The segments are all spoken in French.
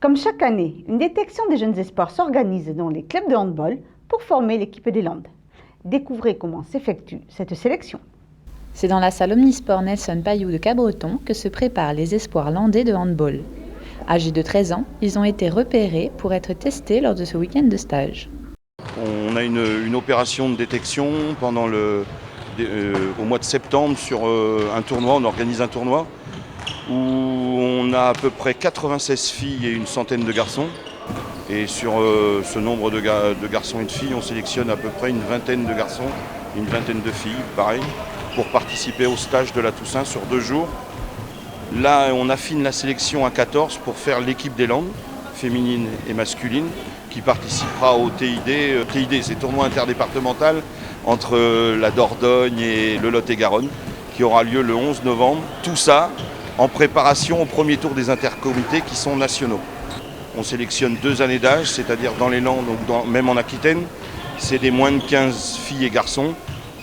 Comme chaque année, une détection des jeunes espoirs s'organise dans les clubs de handball pour former l'équipe des Landes. Découvrez comment s'effectue cette sélection. C'est dans la salle omnisport Nelson Payou de Cabreton que se préparent les espoirs landais de handball. Âgés de 13 ans, ils ont été repérés pour être testés lors de ce week-end de stage. On a une opération de détection au mois de septembre sur un tournoi. On organise un tournoi où on a à peu près 96 filles et une centaine de garçons. Et sur ce nombre de garçons et de filles, on sélectionne à peu près une vingtaine de garçons et une vingtaine de filles, pareil, pour participer au stage de la Toussaint sur 2 jours. Là, on affine la sélection à 14 pour faire l'équipe des Landes, féminine et masculine, qui participera au TID. TID, c'est tournoi interdépartemental entre la Dordogne et le Lot-et-Garonne, qui aura lieu le 11 novembre. Tout ça en préparation au premier tour des intercomités qui sont nationaux. On sélectionne 2 années d'âge, c'est-à-dire dans les Landes, donc même en Aquitaine, c'est des moins de 15 filles et garçons,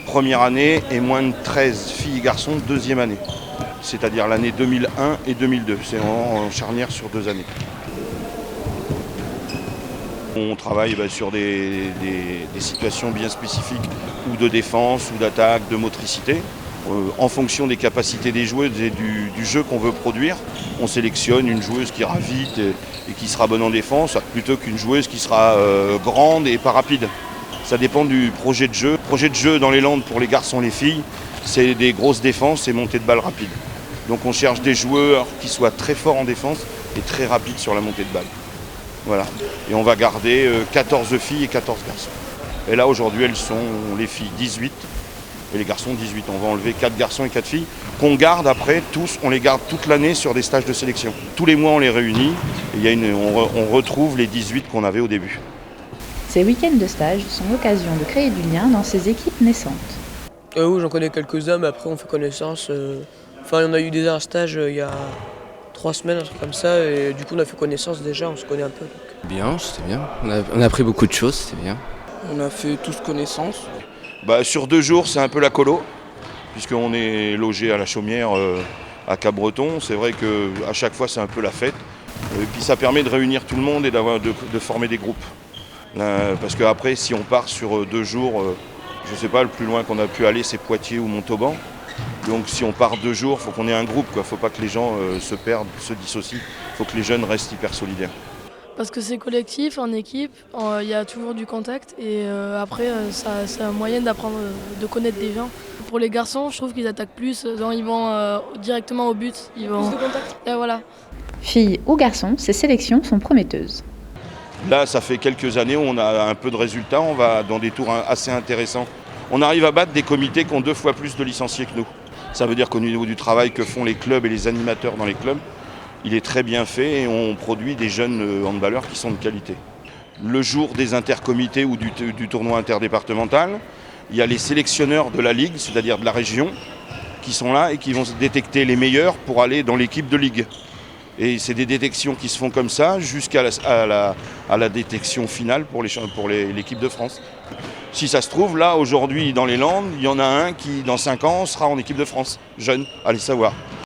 première année, et moins de 13 filles et garçons, deuxième année. C'est-à-dire l'année 2001 et 2002. C'est en charnière sur 2 années. On travaille sur des situations bien spécifiques, ou de défense, ou d'attaque, de motricité. En fonction des capacités des joueuses et du jeu qu'on veut produire, on sélectionne une joueuse qui ira vite et qui sera bonne en défense, plutôt qu'une joueuse qui sera grande et pas rapide. Ça dépend du projet de jeu. Le projet de jeu dans les Landes pour les garçons et les filles, c'est des grosses défenses et montées de balles rapides. Donc on cherche des joueurs qui soient très forts en défense et très rapides sur la montée de balle. Voilà. Et on va garder 14 filles et 14 garçons. Et là aujourd'hui elles sont les filles 18 et les garçons 18. On va enlever 4 garçons et 4 filles qu'on garde après tous, on les garde toute l'année sur des stages de sélection. Tous les mois on les réunit et on retrouve les 18 qu'on avait au début. Ces week-ends de stage sont l'occasion de créer du lien dans ces équipes naissantes. Oui, j'en connais quelques-uns, mais après on fait connaissance. On a eu déjà un stage il y a 3 semaines, un truc comme ça, et du coup on a fait connaissance déjà, on se connaît un peu. Donc. Bien, c'était bien. On a appris beaucoup de choses, c'était bien. On a fait tous connaissance. Sur 2 jours, c'est un peu la colo, puisqu'on est logé à la Chaumière à Cabreton. C'est vrai qu'à chaque fois, c'est un peu la fête. Et puis ça permet de réunir tout le monde et de former des groupes. Parce qu'après, si on part sur 2 jours, je ne sais pas, le plus loin qu'on a pu aller, c'est Poitiers ou Montauban. Donc si on part 2 jours, il faut qu'on ait un groupe. Il ne faut pas que les gens se perdent, se dissocient. Il faut que les jeunes restent hyper solidaires. Parce que c'est collectif, en équipe, il y a toujours du contact et après c'est un moyen d'apprendre, de connaître des gens. Pour les garçons, je trouve qu'ils attaquent plus, ils vont directement au but. Ils vont... Plus de contact. Et voilà. Filles ou garçons, ces sélections sont prometteuses. Là, ça fait quelques années où on a un peu de résultats, on va dans des tours assez intéressants. On arrive à battre des comités qui ont 2 fois plus de licenciés que nous. Ça veut dire qu'au niveau du travail que font les clubs et les animateurs dans les clubs, il est très bien fait et on produit des jeunes handballeurs qui sont de qualité. Le jour des intercomités ou du tournoi interdépartemental, il y a les sélectionneurs de la ligue, c'est-à-dire de la région, qui sont là et qui vont détecter les meilleurs pour aller dans l'équipe de ligue. Et c'est des détections qui se font comme ça jusqu'à la détection finale pour l'équipe de France. Si ça se trouve, là, aujourd'hui, dans les Landes, il y en a un qui, dans 5 ans, sera en équipe de France, jeune, allez savoir.